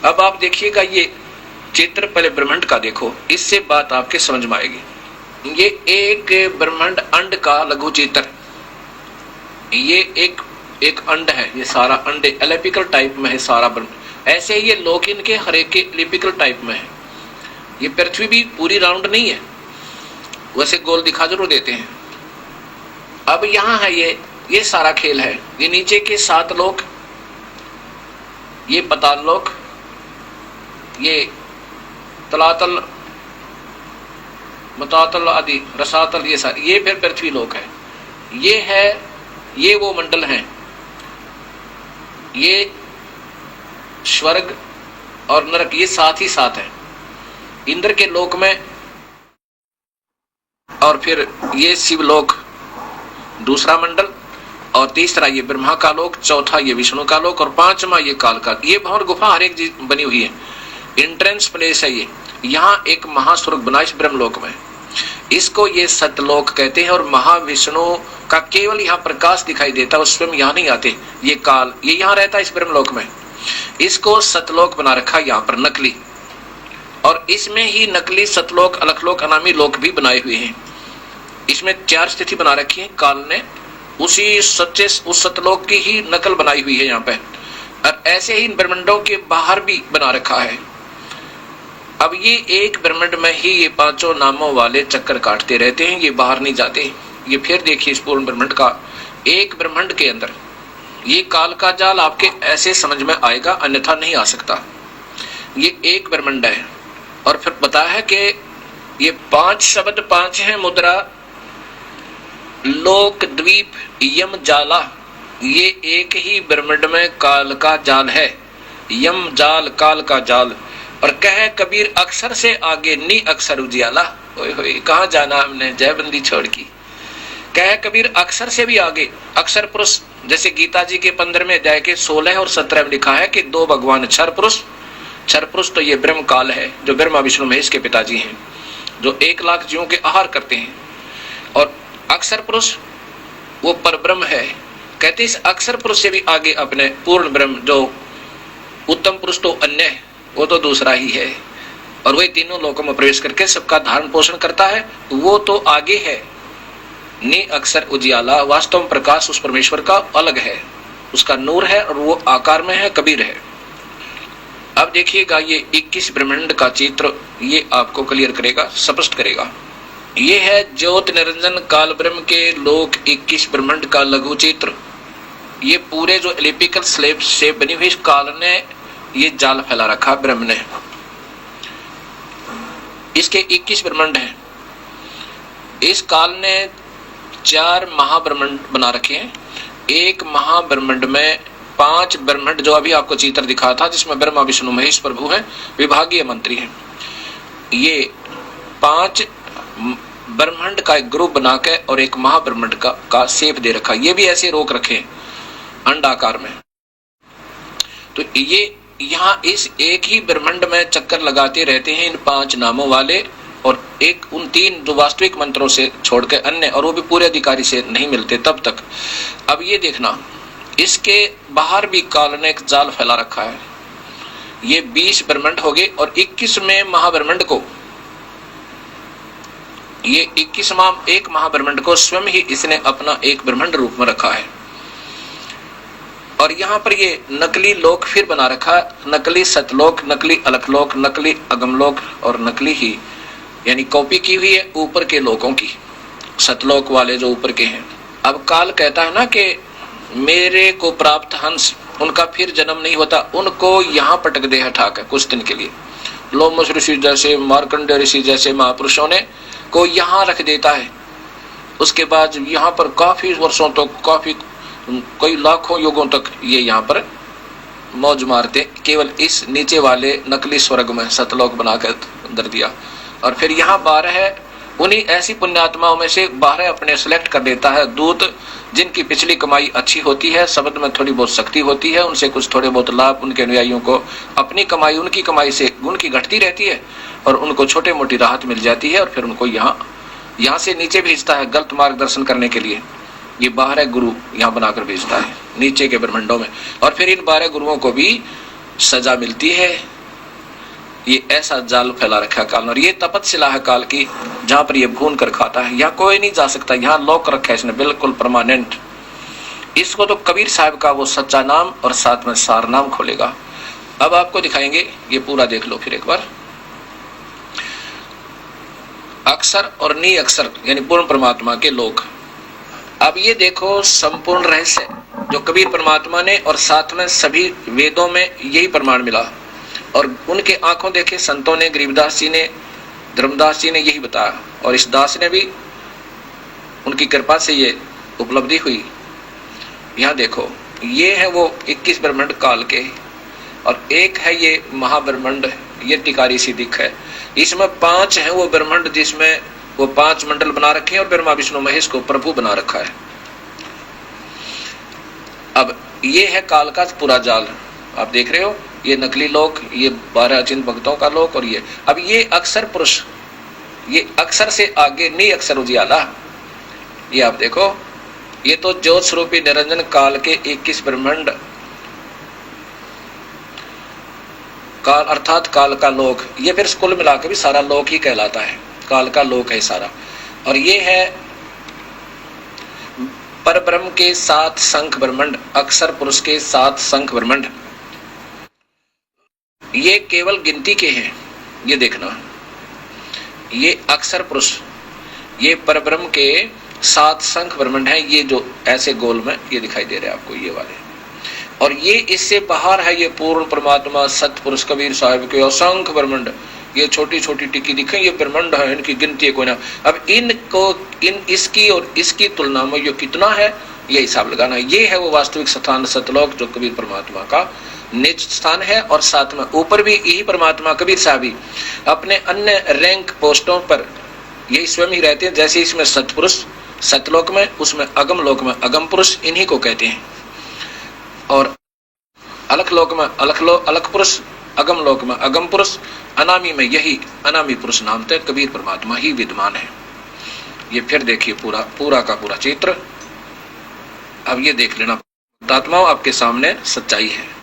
अब आप देखिएगा ये चित्र, पहले ब्रह्मांड का देखो, इससे बात आपके समझ में आएगी। ये एक ब्रह्मांड अंड का लघु चित्र, ये एक अंड है, ये सारा अंड एलिप्टिकल टाइप में है सारा ब्रह्मांड। ऐसे ही ये लोक इनके हर एक के एलिप्टिकल टाइप में है। ये पृथ्वी भी पूरी राउंड नहीं है, वैसे गोल दिखा जरूर देते हैं। अब यहाँ है ये सारा खेल है। ये नीचे के 7 लोक, ये पाताल लोक, ये तलातल, मतातल आदि, रसातल, ये सारे, ये फिर पृथ्वी लोक है। ये है, ये वो मंडल हैं, ये स्वर्ग और नरक, ये साथ ही साथ है। इंद्र के लोक में, और फिर ये शिवलोक दूसरा मंडल, और तीसरा ये ब्रह्मा का लोक, चौथा ये विष्णु का लोक, और 5वां ये काल का। ये भवन गुफा हर एक चीज बनी हुई है, एंट्रेंस प्लेस है ये। यहाँ एक महास्वर्ग बना इस ब्रह्मलोक में, इसको ये सतलोक कहते हैं। और महाविष्णु का केवल यहाँ प्रकाश दिखाई देता है, वो स्वयं यहाँ नहीं आते। ये काल ये यहाँ रहता है इस ब्रह्मलोक में, इसको सतलोक बना रखा यहाँ पर नकली। और इसमें ही नकली सतलोक, अलखलोक, अनामी लोक भी बनाए हुए हैं। इसमें 4 स्थिति बना रखी है काल ने, उसी सच्चे उस सतलोक की ही नकल बनाई हुई है यहाँ पे। और ऐसे ही ब्रह्मांडों के बाहर भी बना रखा है। अब ये एक ब्रह्मांड में ही ये 5 नामों वाले चक्कर काटते रहते हैं, ये बाहर नहीं जाते। ये फिर देखिए इस पूर्ण ब्रह्मांड का, एक ब्रह्मांड के अंदर ये काल का जाल आपके ऐसे समझ में आएगा, अन्यथा नहीं आ सकता। ये एक ब्रह्मांड है। और फिर बताया है कि ये 5 शब्द, 5 है मुद्रा, लोक, द्वीप, यम, जाला, ये एक ही ब्रह्मांड में काल का जाल है। यम जाल, काल का जाल। और कहे कबीर अक्षर से आगे नी अक्षर उजियाला। ओए होए, कहाँ जाना हमने जयबंदी छोड़ की। कहे कबीर अक्षर से भी आगे, अक्षर पुरुष, जैसे गीता जी के 15वें अध्याय के 16 और 17 में लिखा है कि 2 भगवान क्षर पुरुष। क्षर पुरुष तो ये ब्रह्म काल है, जो ब्रह्मा विष्णु महेश के पिताजी हैं, जो 1 लाख जीवों के आहार करते हैं। और अक्षर पुरुष वो परब्रह्म है। कहते इस अक्षर पुरुष से भी आगे अपने पूर्ण ब्रह्म, जो उत्तम पुरुष तो अन्य है, वो तो दूसरा ही है। और वही तीनों लोकों में प्रवेश करके सबका धारण पोषण करता है, वो तो आगे है। नी अक्षर उजियाला, वास्तव में प्रकाश उस परमेश्वर का अलग है, उसका नूर है और वो आकार में है, कबीर है। अब देखिएगा ये 21 ब्रह्मांड का चित्र, ये आपको क्लियर करेगा, स्पष्ट करेगा। ये है ज्योत निरंजन काल ब्रह्म के लोक 21 ब्रह्मांड का लघु चित्र। ये पूरे जो एलिप्टिकल स्लेब से बनी हुई काल ने ये जाल फैला रखा ब्रह्म ने। इसके 21 ब्रह्मांड हैं। इस काल ने 4 महाब्रह्मांड बना रखे हैं। एक महाब्रह्मांड में 5 ब्रह्मांड, जो अभी आपको चित्र दिखा था, जिसमें ब्रह्मा विष्णु महेश प्रभु हैं, विभागीय मंत्री हैं। ये 5 ब्रह्मांड का एक ग्रुप बना के और एक महाब्रह्मांड का शेप दे रखा। ये भी ऐसे रोक रखे अंडाकार में। तो ये यहाँ इस एक ही ब्रह्मांड में चक्कर लगाते रहते हैं इन 5 नामों वाले, और एक उन 3 जो वास्तविक मंत्रों से छोड़ के अन्य, और वो भी पूरे अधिकारी से नहीं मिलते तब तक। अब ये देखना, इसके बाहर भी काल ने एक जाल फैला रखा है। ये 20 ब्रह्मांड हो गए, और 21वें महाब्रह्मांड को, ये 21वां एक महाब्रह्मांड को स्वयं ही इसने अपना एक ब्रह्मांड रूप में रखा है। और यहाँ पर ये नकली लोक फिर बना रखा, नकली सतलोक, नकली अलखलोक, नकली अगमलोक, और नकली ही यानी कॉपी की हुई है ऊपर के लोकों की, सतलोक वाले जो ऊपर के हैं। अब काल कहता है ना कि मेरे को प्राप्त हंस, उनका फिर जन्म नहीं होता, उनको यहाँ पटक दे हटा कर कुछ दिन के लिए। लोमस ऋषि जैसे, मार्कंडेय ऋषि जैसे महापुरुषों ने को यहाँ रख देता है। उसके बाद यहाँ पर काफी वर्षों तक, काफी कई लाखों युगों तक ये यहाँ पर मौज मारते, केवल इस नीचे वाले नकली स्वर्ग में सतलोक बनाकर दर दिया। और फिर यहाँ 12 है, उन्हीं ऐसी पुण्यात्माओं में से 12 अपने सिलेक्ट कर देता है दूत, जिनकी पिछली कमाई अच्छी होती है, शब्द में थोड़ी बहुत शक्ति होती है, उनसे कुछ थोड़े बहुत लाभ, उनके अनुयायियों को अपनी कमाई उनकी कमाई से उनकी घटती रहती है, और उनको छोटे मोटी राहत मिल जाती है। और फिर उनको यहाँ से नीचे भेजता है गलत मार्गदर्शन करने के लिए। ये 12 गुरु यहाँ बनाकर भेजता है नीचे के ब्रह्मांडों में। और फिर इन 12 गुरुओं को भी सजा मिलती है, ये ऐसा जाल फैला रखा है काल ने। और ये तपतशिला है काल की, जहां पर ये भून कर खाता है। यहाँ कोई नहीं जा सकता, यहाँ लॉक रखा है इसने बिल्कुल परमानेंट। इसको तो कबीर साहब का वो सच्चा नाम और साथ में सार नाम खोलेगा। अब आपको दिखाएंगे, ये पूरा देख लो फिर एक बार। अक्षर और नी अक्षर यानी पूर्ण परमात्मा के लोक। अब ये देखो संपूर्ण रहस्य जो कबीर परमात्मा ने और साथ में सभी वेदों में यही प्रमाण मिला, और उनके आंखों देखे संतों ने, गरीबदास जी ने, धर्मदास जी ने यही बताया, और इस दास ने भी उनकी कृपा से ये उपलब्धि हुई। यहाँ देखो ये है वो 21 ब्रह्मांड काल के, और एक है ये महाब्रह्मांड, ये टिकारी सी दिख है। इसमें 5 है वो ब्रह्मांड जिसमें वो 5 मंडल बना रखे हैं, और ब्रह्मा विष्णु महेश को प्रभु बना रखा है। अब ये है काल का पूरा जाल, आप देख रहे हो, ये नकली लोक, ये 12 अचिंत भक्तों का लोक, और ये अब ये अक्षर पुरुष, ये अक्षर से आगे नी अक्षर उजियाला। ये आप देखो, ये तो ज्योत स्वरूपी निरंजन काल के 21 ब्रह्मांड काल अर्थात काल का लोक। ये फिर कुल मिलाकर भी सारा लोक ही कहलाता है, काल का लोक है सारा। और ये है पर ब्रह्म के 7 शंख ब्रह्मांड, अक्षर पुरुष के 7 शंख ब्रह्मांड। ये केवल गिनती के हैं, ये देखना, ये अक्षर पुरुष, ये पर ब्रह्म के 7 शंख ब्रह्मांड है, ये जो ऐसे गोल में ये दिखाई दे रहे हैं आपको, ये वाले। और ये इससे बाहर है ये पूर्ण परमात्मा सतपुरुष कबीर साहब के असंख्य ब्रह्मांड। ये छोटी छोटी टिक्की दिखे, ये ब्रह्मांड है, इनकी गिनती है कोई ना। अब इनको इसकी और इसकी तुलना में ये कितना है, ये हिसाब लगाना। ये है वो वास्तविक स्थान सतलोक जो कबीर परमात्मा का निज स्थान है, और साथ में ऊपर भी यही परमात्मा कबीर साहब ही अपने अन्य रैंक पोस्टों पर यही स्वयं ही रहते हैं। जैसे इसमें सतपुरुष सतलोक में, उसमें अगम लोक में अगम पुरुष, इन्हीं को कहते हैं। और अलख लोक में अलख पुरुष, अगम लोक में अगम पुरुष, अनामी में यही अनामी पुरुष नाम से कबीर परमात्मा ही विद्यमान है। ये फिर देखिए पूरा का पूरा चित्र। अब ये देख लेना, आत्माओं आपके सामने सच्चाई है।